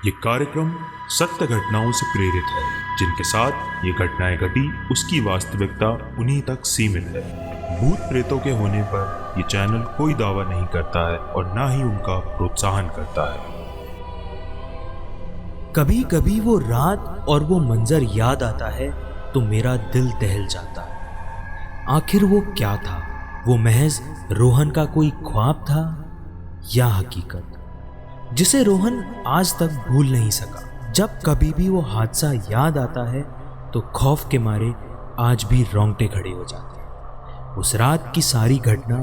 ये कार्यक्रम सत्य घटनाओं से प्रेरित है, जिनके साथ ये घटनाएं घटी उसकी वास्तविकता उन्हीं तक सीमित है। भूत प्रेतों के होने पर ये चैनल कोई दावा नहीं करता है और ना ही उनका प्रोत्साहन करता है। कभी कभी वो रात और वो मंजर याद आता है तो मेरा दिल दहल जाता है। आखिर वो क्या था? वो महज रोहन का कोई ख्वाब था या हकीकत, जिसे रोहन आज तक भूल नहीं सका। जब कभी भी वो हादसा याद आता है तो खौफ के मारे आज भी रोंगटे खड़े हो जाते हैं। उस रात की सारी घटना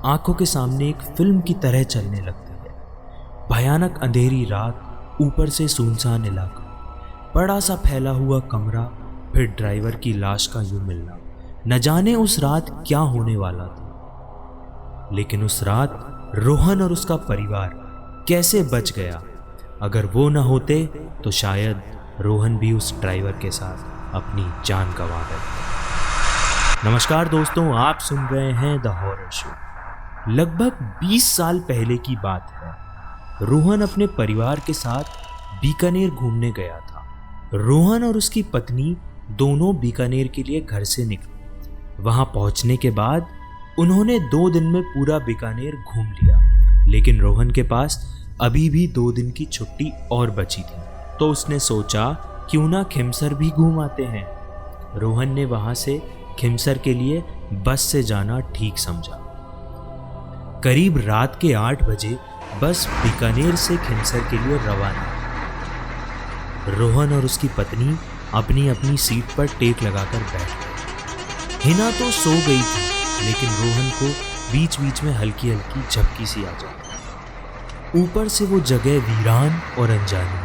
आंखों के सामने एक फिल्म की तरह चलने लगती है। भयानक अंधेरी रात, ऊपर से सुनसान इलाका, बड़ा सा फैला हुआ कमरा, फिर ड्राइवर की लाश का यूं मिलना। न जाने उस रात क्या होने वाला था, लेकिन उस रात रोहन और उसका परिवार कैसे बच गया। अगर वो न होते तो शायद रोहन भी उस ड्राइवर के साथ अपनी जान गंवा बैठता। नमस्कार दोस्तों, आप सुन रहे हैं द हॉरर शो। लगभग 20 साल पहले की बात है। रोहन अपने परिवार के साथ बीकानेर घूमने गया था। रोहन और उसकी पत्नी दोनों बीकानेर के लिए घर से निकले। वहां पहुंचने के बाद उन्होंने 2 दिन में पूरा बीकानेर घूम लिया, लेकिन रोहन के पास अभी भी 2 दिन की छुट्टी और बची थी, तो उसने सोचा क्यों ना खिमसर भी घूम आते हैं। रोहन ने वहां से खिमसर के लिए बस से जाना ठीक समझा। करीब रात के 8 बजे बस बीकानेर से खिमसर के लिए रवाना। रोहन और उसकी पत्नी अपनी अपनी सीट पर टेक लगाकर बैठ गए। हिना तो सो गई थी, लेकिन रोहन को बीच बीच में हल्की हल्की झपकी सी आ जाती। ऊपर से वो जगह वीरान और अनजानी,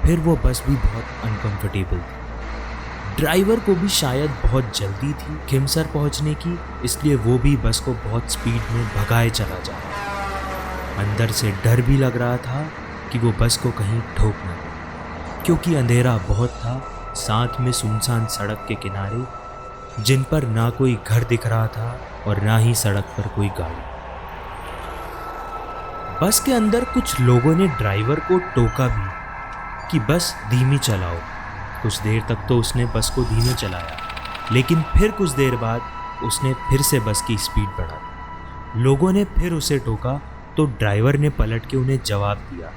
फिर वो बस भी बहुत अनकंफर्टेबल थी। ड्राइवर को भी शायद बहुत जल्दी थी खिमसर पहुंचने की, इसलिए वो भी बस को बहुत स्पीड में भगाए चला जा रहा था। अंदर से डर भी लग रहा था कि वो बस को कहीं ठोक न दे, क्योंकि अंधेरा बहुत था, साथ में सुनसान सड़क के किनारे जिन पर ना कोई घर दिख रहा था और ना ही सड़क पर कोई गाड़ी। बस के अंदर कुछ लोगों ने ड्राइवर को टोका भी कि बस धीमी चलाओ। कुछ देर तक तो उसने बस को धीमे चलाया, लेकिन फिर कुछ देर बाद उसने फिर से बस की स्पीड बढ़ा दी। लोगों ने फिर उसे टोका तो ड्राइवर ने पलट के उन्हें जवाब दिया,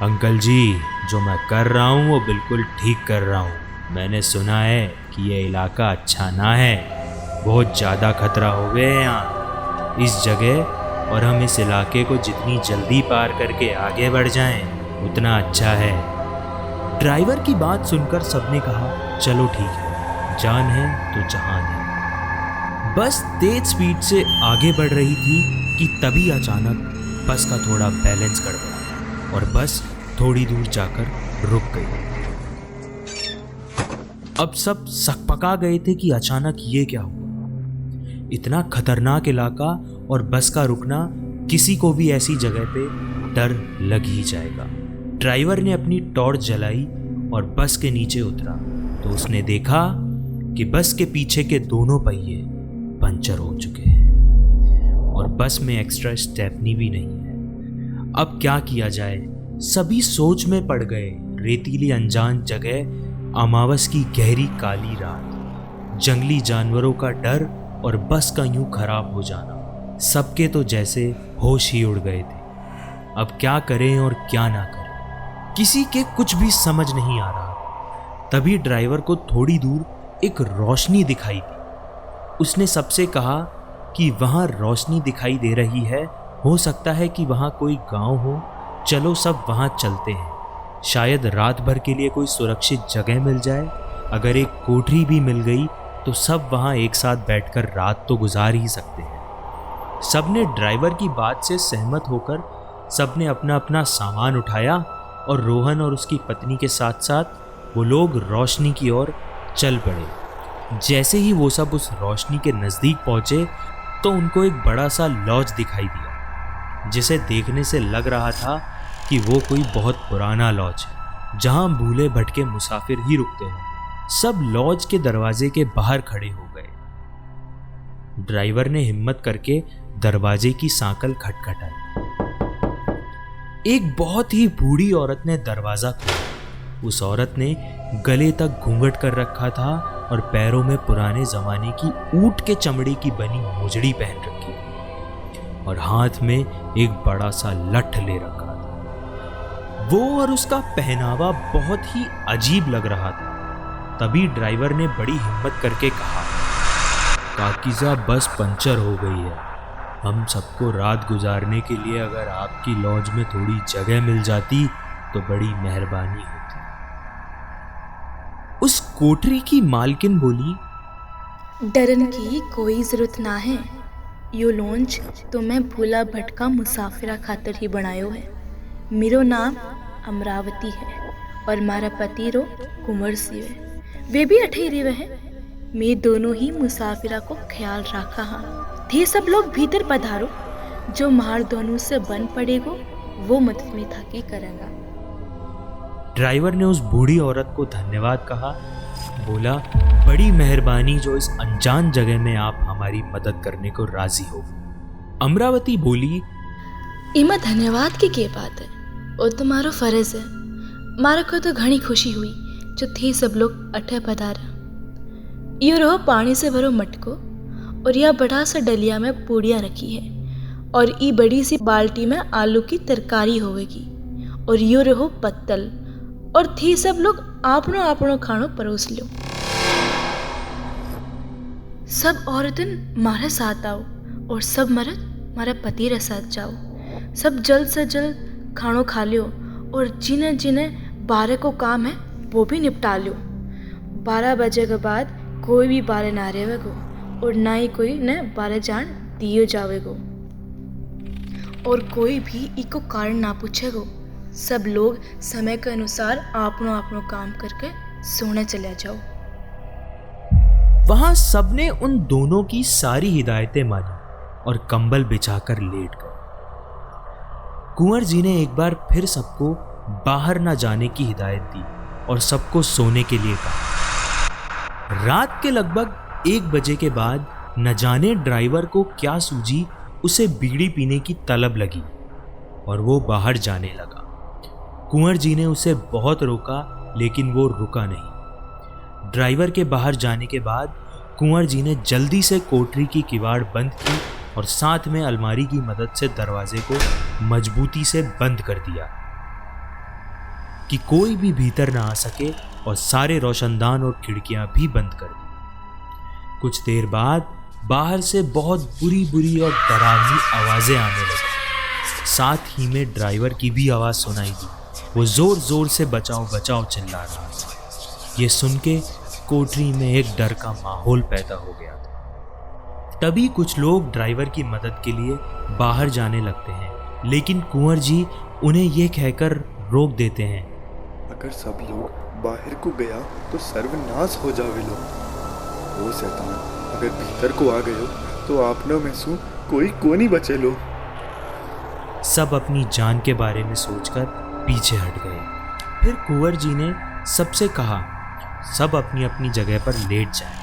अंकल जी, जो मैं कर रहा हूँ वो बिल्कुल ठीक कर रहा हूँ। मैंने सुना है कि ये इलाका अच्छा ना है, बहुत ज़्यादा खतरा हो गए हैं यहाँ इस जगह, और हम इस इलाके को जितनी जल्दी पार करके आगे बढ़ जाएं उतना अच्छा है। ड्राइवर की बात सुनकर सबने कहा, चलो ठीक है, जान है तो जहान है। बस तेज स्पीड से आगे बढ़ रही थी कि तभी अचानक बस का थोड़ा बैलेंस गड़बड़ा और बस थोड़ी दूर जाकर रुक गई। अब सब सकपका गए थे कि अचानक ये क्या हुआ। इतना खतरनाक इलाका और बस का रुकना, किसी को भी ऐसी जगह पे डर लग ही जाएगा। ड्राइवर ने अपनी टॉर्च जलाई और बस के नीचे उतरा तो उसने देखा कि बस के पीछे के दोनों पहिए पंचर हो चुके हैं और बस में एक्स्ट्रा स्टेपनी भी नहीं है। अब क्या किया जाए? सभी सोच में पड़ गए। रेतीली अनजान जगह, अमावस की गहरी काली रात, जंगली जानवरों का डर और बस का यूं खराब हो जाना, सबके तो जैसे होश ही उड़ गए थे। अब क्या करें और क्या ना करें, किसी के कुछ भी समझ नहीं आ रहा। तभी ड्राइवर को थोड़ी दूर एक रोशनी दिखाई दी। उसने सबसे कहा कि वहाँ रोशनी दिखाई दे रही है, हो सकता है कि वहाँ कोई गांव हो, चलो सब वहाँ चलते हैं, शायद रात भर के लिए कोई सुरक्षित जगह मिल जाए। अगर एक कोठरी भी मिल गई तो सब वहाँ एक साथ बैठकर रात तो गुजार ही सकते हैं। सबने ड्राइवर की बात से सहमत होकर सबने अपना अपना सामान उठाया और रोहन और उसकी पत्नी के साथ साथ वो लोग रोशनी की ओर चल पड़े। जैसे ही वो सब उस रोशनी के नज़दीक पहुंचे तो उनको एक बड़ा सा लॉज दिखाई दिया, जिसे देखने से लग रहा था कि वो कोई बहुत पुराना लॉज है, जहां भूले भटके मुसाफिर ही रुकते हैं। सब लॉज के दरवाजे के बाहर खड़े हो गए। ड्राइवर ने हिम्मत करके दरवाजे की सांकल खटखटाई। एक बहुत ही बूढ़ी औरत ने दरवाजा खोला। उस औरत ने गले तक घूंघट कर रखा था और पैरों में पुराने जमाने की ऊंट के चमड़े की बनी मोजड़ी पहन रखी और हाथ में एक बड़ा सा लठ ले रखा था। वो और उसका पहनावा बहुत ही अजीब लग रहा था। तभी ड्राइवर ने बड़ी हिम्मत करके कहा, काकी साहब बस पंचर हो गई है। हम सबको रात गुजारने के लिए अगर आपकी लॉज में थोड़ी जगह मिल जाती तो बड़ी मेहरबानी होती। उस कोठरी की मालकिन बोली, डरन की कोई जरूरत ना है। यो लॉन्च तो मैं भूला भटका मुसाफिरा खातर ही बनायो है। मेरो नाम अमरावती है और मारा पति रो कुंवर सिंह है। वे भी अठे रेवे है। मैं दोनों ही मुसाफिरा को ख्याल रखा हाँ। थे सब लोग भीतर पधारो। जो मार दोनों से बन पड़ेगो वो मदद में थाकी करेगा। ड्राइवर ने उस बूढ़ी औरत को धन्यवाद कहा। बोला, बड़ी मेहरबानी जो इस अनजान जगह में आप हमारी मदद करने को राजी हो। अमरावती बोली, इमा धन्यवाद की क्या बात है, वो तुम्हारा फर्ज है। मारा को तो घनी खुशी हुई जो थे सब लोग अठे पधारा। यो रहो पानी से भरो मटको और यह बड़ा सा डलिया में पूड़ियाँ रखी है और ई बड़ी सी बाल्टी में आलू की तरकारी होवेगी और यो रहो पत्तल और थे सब लोग आपनो आपनो खानो परोस लो। सब औरतन मारे साथ आओ और सब मर्द मारा पति रे साथ जाओ। सब जल्द से जल्द खानो खा लियो और जिन्हें जिन्हें 12 को काम है वो भी निपटा लो। 12 बजे के बाद कोई भी बारे ना रहेगो और ना ही कोई ने बारे जान दियो जावेगो और कोई भी इको कारण ना पूछेगो। सब लोग समय के अनुसार आपनो आपनो काम करके सोने चले जाओ। वहां सबने उन दोनों की सारी हिदायतें मानी और कंबल बिछाकर लेट गए। कुंवर जी ने एक बार फिर सबको बाहर ना जाने की हिदायत दी और सबको सोने के लिए कहा। रात के लगभग 1 बजे के बाद न जाने ड्राइवर को क्या सूझी, उसे बीड़ी पीने की तलब लगी और वो बाहर जाने लगा। कुंवर जी ने उसे बहुत रोका लेकिन वो रुका नहीं। ड्राइवर के बाहर जाने के बाद कुंवर जी ने जल्दी से कोठरी की किवाड़ बंद की और साथ में अलमारी की मदद से दरवाजे को मजबूती से बंद कर दिया कि कोई भी भीतर ना आ सके और सारे रोशनदान और खिड़कियां भी बंद कर दी। कुछ देर बाद बाहर से बहुत बुरी बुरी और डरावनी आवाजें आने लगी। साथ ही में ड्राइवर की भी आवाज सुनाई दी। वो जोर जोर से बचाओ बचाओ चिल्ला रहा था। ये सुन के कोठरी में एक डर का माहौल पैदा हो गया था। तभी कुछ लोग ड्राइवर की मदद के लिए बाहर जाने लगते हैं, लेकिन कुंवर जी उन्हें यह कहकर रोक देते हैं, अगर सब लोग बाहर को गया तो सर्वनाश हो जावे लो। वो शैतान अगर भीतर को आ गयो तो आपनों में से कोई को नहीं बचे लो। सब अपनी जान के बारे में सोचकर पीछे हट गए। फिर कुंवर जी ने सबसे कहा, सब अपनी अपनी जगह पर लेट जाएं।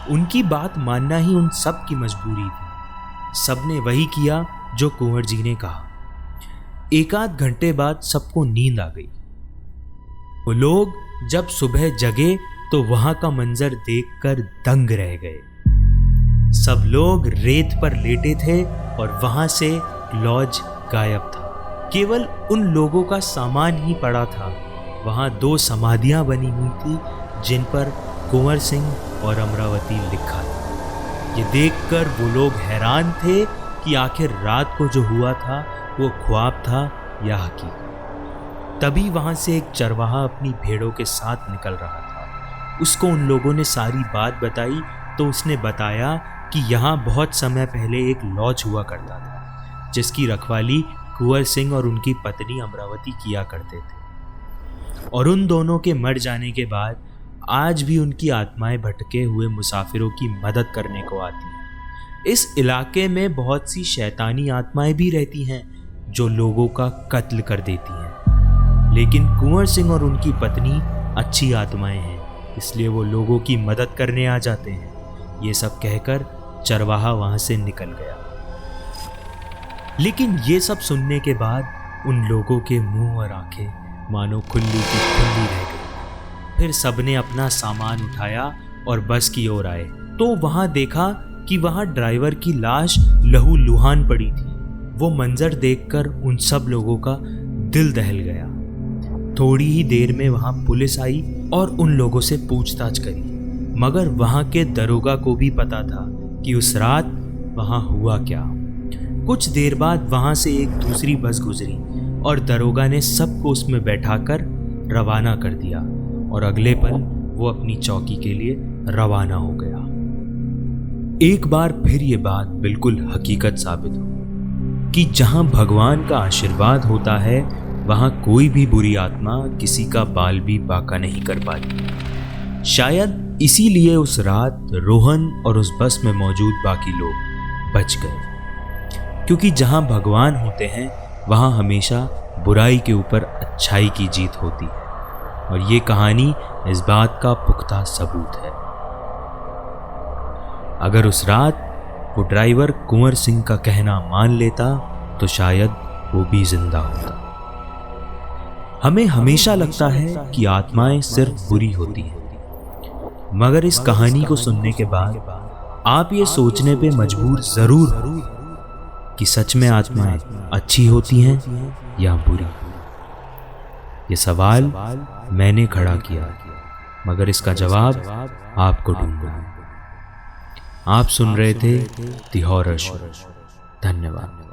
उनकी बात मानना ही उन सब की मजबूरी थी। सबने वही किया जो कुंवर जी ने कहा। 1 घंटे बाद सबको नींद आ गई। वो लोग जब सुबह जगे तो वहां का मंजर देखकर दंग रह गए। सब लोग रेत पर लेटे थे और वहां से लॉज गायब था। केवल उन लोगों का सामान ही पड़ा था। वहां 2 समाधियां बनी हुई थी जिन पर कुंवर सिंह और अमरावती लिखा था। ये देखकर वो लोग हैरान थे कि आखिर रात को जो हुआ था वो ख्वाब था या हकीकत। तभी वहां से एक चरवाहा अपनी भेड़ों के साथ निकल रहा था। उसको उन लोगों ने सारी बात बताई तो उसने बताया कि यहाँ बहुत समय पहले एक लॉज हुआ करता था जिसकी रखवाली कुंवर सिंह और उनकी पत्नी अमरावती किया करते थे और उन दोनों के मर जाने के बाद आज भी उनकी आत्माएं भटके हुए मुसाफिरों की मदद करने को आती हैं। इस इलाके में बहुत सी शैतानी आत्माएं भी रहती हैं जो लोगों का कत्ल कर देती हैं, लेकिन कुंवर सिंह और उनकी पत्नी अच्छी आत्माएं हैं, इसलिए वो लोगों की मदद करने आ जाते हैं। ये सब कहकर चरवाहा वहां से निकल गया। लेकिन ये सब सुनने के बाद उन लोगों के मुंह और आंखें मानो खुली की खुली रह गई। फिर सबने अपना सामान उठाया और बस की ओर आए तो वहां देखा कि वहां ड्राइवर की लाश लहूलुहान पड़ी थी। वो मंजर देखकर उन सब लोगों का दिल दहल गया। थोड़ी ही देर में वहां पुलिस आई और उन लोगों से पूछताछ करी, मगर वहां के दरोगा को भी पता था कि उस रात वहां हुआ क्या। कुछ देर बाद वहां से एक दूसरी बस गुजरी और दरोगा ने सबको उसमें बैठाकर रवाना कर दिया और अगले पल वो अपनी चौकी के लिए रवाना हो गया। एक बार फिर ये बात बिल्कुल हकीकत साबित हो कि जहां भगवान का आशीर्वाद होता है वहां कोई भी बुरी आत्मा किसी का बाल भी बांका नहीं कर पाती। शायद इसीलिए उस रात रोहन और उस बस में मौजूद बाकी लोग बच गए, क्योंकि जहां भगवान होते हैं वहां हमेशा बुराई के ऊपर अच्छाई की जीत होती है। और ये कहानी इस बात का पुख्ता सबूत है। अगर उस रात वो ड्राइवर कुंवर सिंह का कहना मान लेता तो शायद वो भी जिंदा होता। हमें हमेशा लगता है कि आत्माएं सिर्फ बुरी होती हैं, मगर इस कहानी को सुनने के बाद आप ये सोचने पे मजबूर जरूर हो कि सच में आत्माएं अच्छी होती हैं या बुरी। ये सवाल मैंने खड़ा किया, मगर इसका जवाब आपको ढूंढना है। आप सुन रहे थे द हॉरर शो। धन्यवाद।